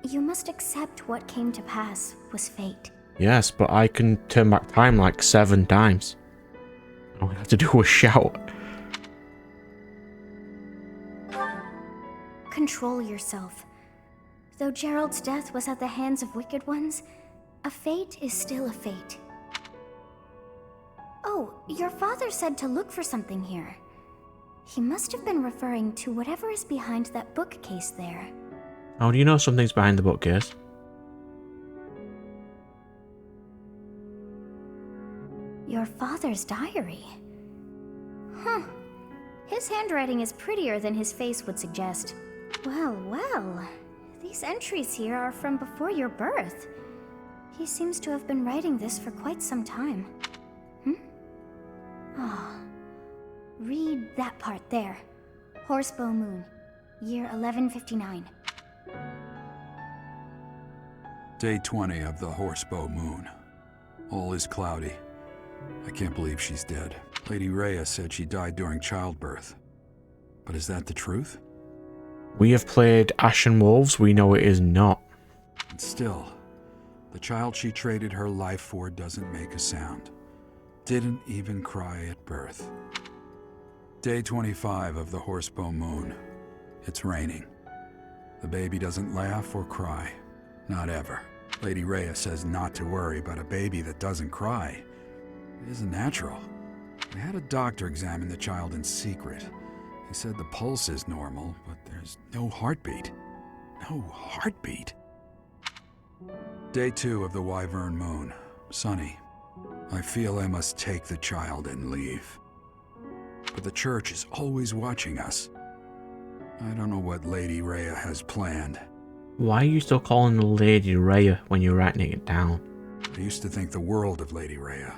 you must accept what came to pass was fate. Yes, but I can turn back time like 7 times. All I have to do is shout. Control yourself. Though Gerald's death was at the hands of wicked ones, a fate is still a fate. Oh, your father said to look for something here. He must have been referring to whatever is behind that bookcase there. How do you know something's behind the bookcase? Your father's diary. Huh. His handwriting is prettier than his face would suggest. Well, well. These entries here are from before your birth. He seems to have been writing this for quite some time. Ah. Read that part there. Horsebow Moon, year 1159. Day 20 of the Horsebow Moon. All is cloudy. I can't believe she's dead. Lady Rhea said she died during childbirth. But is that the truth? We have played Ashen Wolves, we know it is not. And still, the child she traded her life for doesn't make a sound. Didn't even cry at birth. Day 25 of the Horsebow Moon. It's raining. The baby doesn't laugh or cry. Not ever. Lady Rhea says not to worry, but a baby that doesn't cry, it isn't natural. We had a doctor examine the child in secret. He said the pulse is normal, but there's no heartbeat. No heartbeat. Day 2 of the Wyvern Moon. Sunny. I feel I must take the child and leave. But the church is always watching us. I don't know what Lady Rhea has planned. Why are you still calling the Lady Rhea when you're writing it down? I used to think the world of Lady Rhea.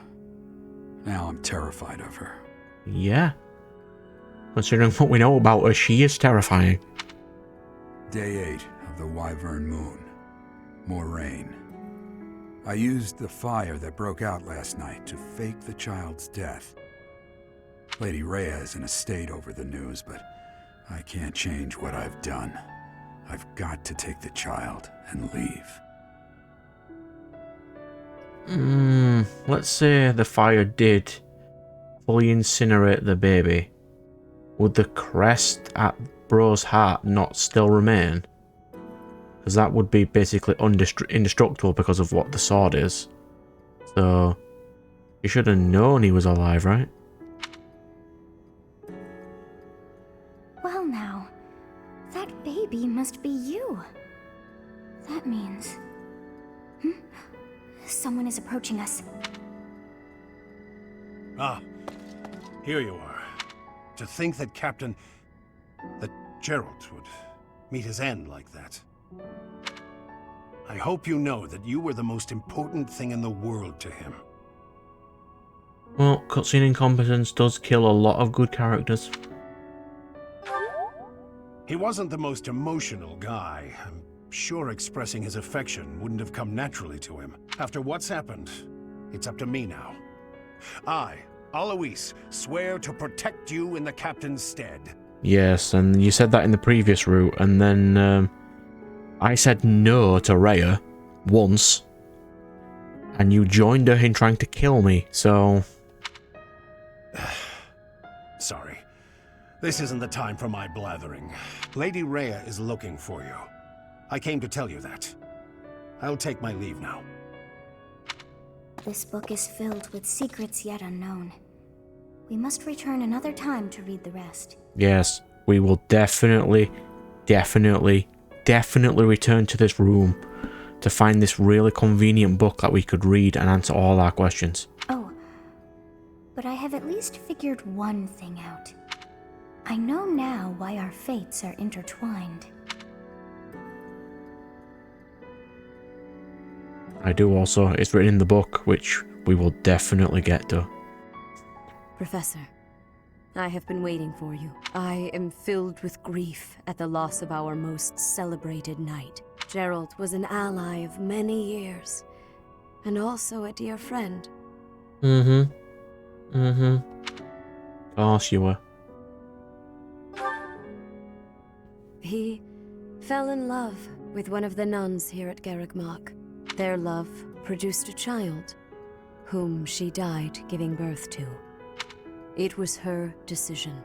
Now I'm terrified of her. Yeah. Considering what we know about her, she is terrifying. Day 8 of the Wyvern Moon. More rain. I used the fire that broke out last night to fake the child's death. Lady Rhea is in a state over the news, but I can't change what I've done. I've got to take the child and leave. Let's say the fire did fully incinerate the baby. Would the crest at Bro's heart not still remain? Because that would be basically indestructible because of what the sword is. So, you should have known he was alive, right? Well now, that baby must be you. That means... Someone is approaching us. Ah, here you are. To think that that Geralt would meet his end like that. I hope you know that you were the most important thing in the world to him. Well, cutscene incompetence does kill a lot of good characters. He wasn't the most emotional guy. I'm sure expressing his affection wouldn't have come naturally to him. After what's happened, it's up to me now. I, Alois, swear to protect you in the captain's stead. Yes, and you said that in the previous route, and then I said no to Rhea once, and you joined her in trying to kill me, so... Sorry. This isn't the time for my blathering. Lady Rhea is looking for you. I came to tell you that. I'll take my leave now. This book is filled with secrets yet unknown. We must return another time to read the rest. Yes, we will definitely return to this room to find this really convenient book that we could read and answer all our questions. Oh, but I have at least figured one thing out. I know now why our fates are intertwined. I do also. It's written in the book, which we will definitely get to. Professor, I have been waiting for you. I am filled with grief at the loss of our most celebrated knight. Geralt was an ally of many years, and also a dear friend. Of course you were. He fell in love with one of the nuns here at Garreg-Mach. Their love produced a child, whom she died giving birth to. It was her decision.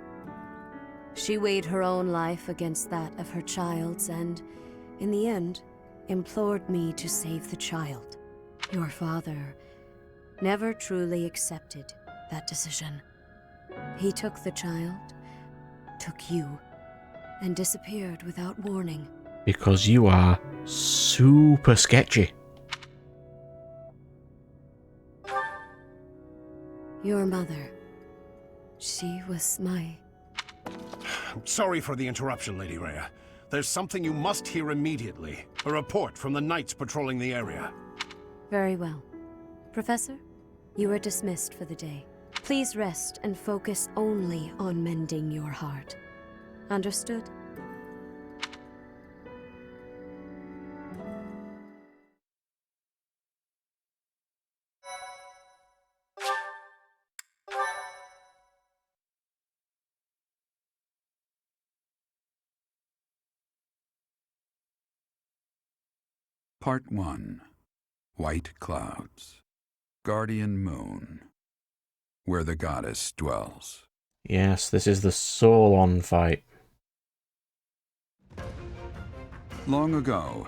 She weighed her own life against that of her child's and, in the end, implored me to save the child. Your father never truly accepted that decision. He took the child, took you, and disappeared without warning. Because you are super sketchy. Your mother. She was my... Sorry for the interruption, Lady Rhea. There's something you must hear immediately. A report from the knights patrolling the area. Very well. Professor, you are dismissed for the day. Please rest and focus only on mending your heart. Understood? Part 1. White Clouds. Guardian Moon. Where the goddess dwells. Yes, this is the Solon fight. Long ago.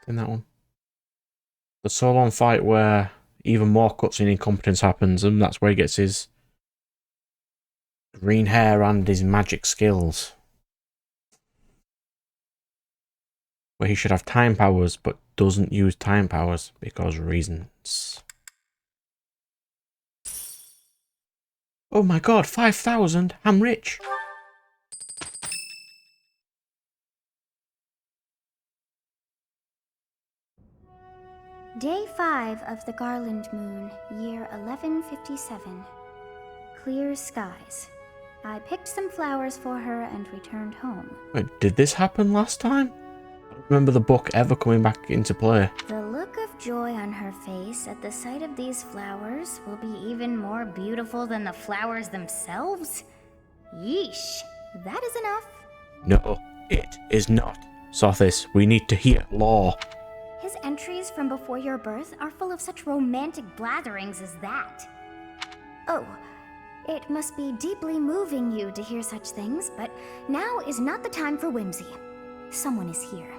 In that one. The Solon fight where even more cutscene incompetence happens, and that's where he gets his green hair and his magic skills. Where he should have time powers, but doesn't use time powers because reasons. Oh my god, 5,000! I'm rich! Day 5 of the Garland Moon, year 1157. Clear skies. I picked some flowers for her and returned home. Wait, did this happen last time? I don't remember the book ever coming back into play. The look of joy on her face at the sight of these flowers will be even more beautiful than the flowers themselves? Yeesh, that is enough. No, it is not. Sothis, we need to hear lore. His entries from before your birth are full of such romantic blatherings as that. Oh, it must be deeply moving you to hear such things, but now is not the time for whimsy. Someone is here.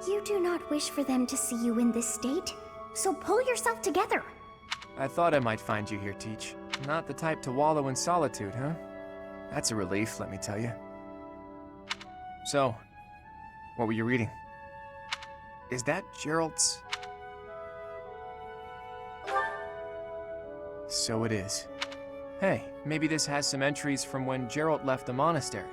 You do not wish for them to see you in this state, so pull yourself together. I thought I might find you here, Teach. Not the type to wallow in solitude, huh? That's a relief, let me tell you. So, what were you reading? Is that Gerald's? So it is. Hey, maybe this has some entries from when Gerald left the monastery.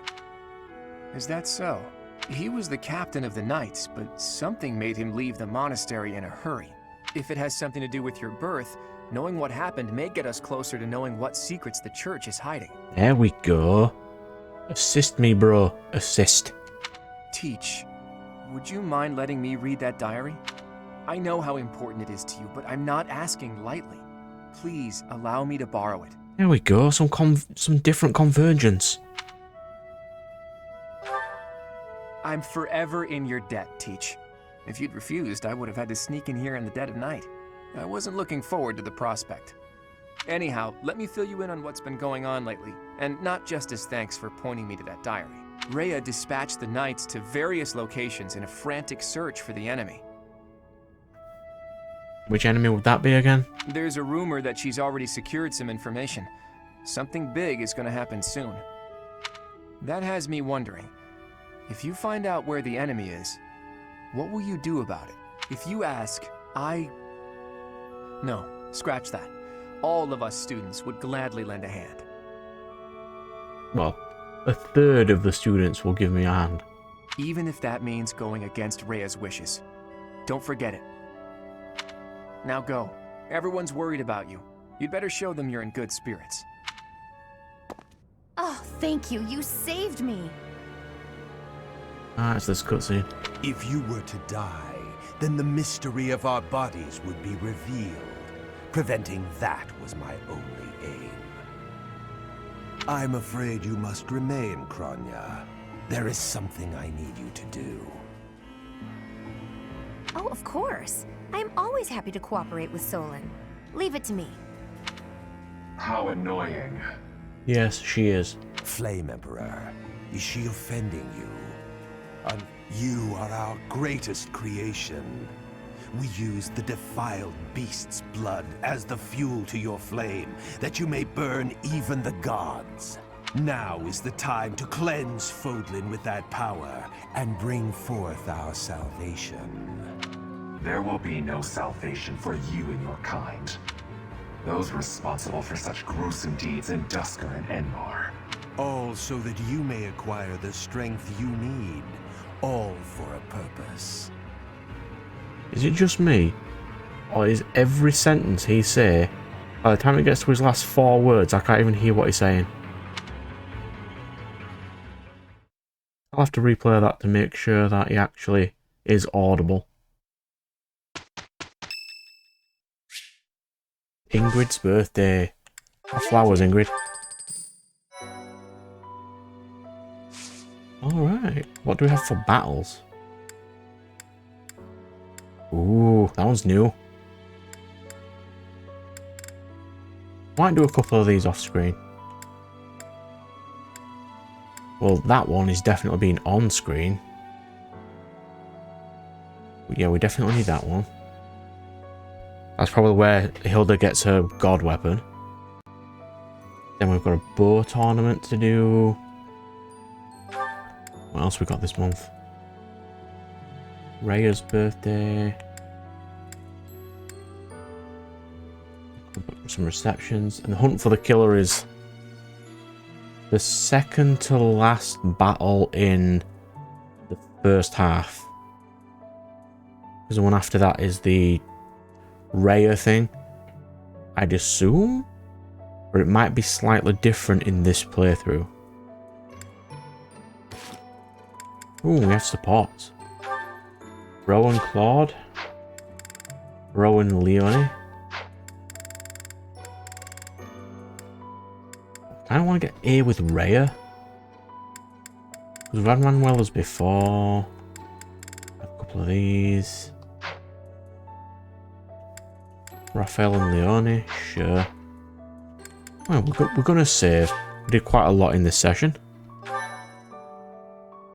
Is that so? He was the captain of the knights, but something made him leave the monastery in a hurry. If it has something to do with your birth, knowing what happened may get us closer to knowing what secrets the church is hiding. There we go. Assist me, bro. Assist. Teach, would you mind letting me read that diary? I know how important it is to you, but I'm not asking lightly. Please allow me to borrow it. There we go. Some different convergence. I'm forever in your debt, Teach. If you'd refused, I would have had to sneak in here in the dead of night. I wasn't looking forward to the prospect. Anyhow, let me fill you in on what's been going on lately, and not just as thanks for pointing me to that diary. Rhea dispatched the knights to various locations in a frantic search for the enemy. Which enemy would that be again? There's a rumor that she's already secured some information. Something big is going to happen soon. That has me wondering, if you find out where the enemy is, what will you do about it? If you ask, No, scratch that. All of us students would gladly lend a hand. Well, a third of the students will give me a hand. Even if that means going against Rhea's wishes. Don't forget it. Now go. Everyone's worried about you. You'd better show them you're in good spirits. Oh, thank you. You saved me. Ah, it's this cutscene. If you were to die, then the mystery of our bodies would be revealed. Preventing that was my only aim. I'm afraid you must remain, Kronya. There is something I need you to do. Oh, of course. I am always happy to cooperate with Solon. Leave it to me. How annoying. Yes, she is. Flame Emperor, is she offending you? You are our greatest creation. We use the defiled beast's blood as the fuel to your flame, that you may burn even the gods. Now is the time to cleanse Fodlan with that power and bring forth our salvation. There will be no salvation for you and your kind. Those responsible for such gruesome deeds in Dusker and Enmar. All so that you may acquire the strength you need. All for a purpose. Is it just me? Or is every sentence he say, by the time it gets to his last 4 words, I can't even hear what he's saying? I'll have to replay that to make sure that he actually is audible. Ingrid's birthday. Flowers, Ingrid. Alright, what do we have for battles? Ooh, that one's new. Might do a couple of these off screen. Well, that one is definitely being on screen. Yeah, we definitely need that one. That's probably where Hilda gets her god weapon. Then we've got a bow tournament to do. What else we got this month? Rhea's birthday. Some receptions. And the hunt for the killer is the second to last battle in the first half. Because the one after that is the Rhea thing, I'd assume. Or it might be slightly different in this playthrough. Ooh, we have supports. Rowan Claude. Rowan Leone. I don't want to get A with Rhea. Because we've had Manuela's before. A couple of these. Raphael and Leone, sure. Well, we're going to save. We did quite a lot in this session.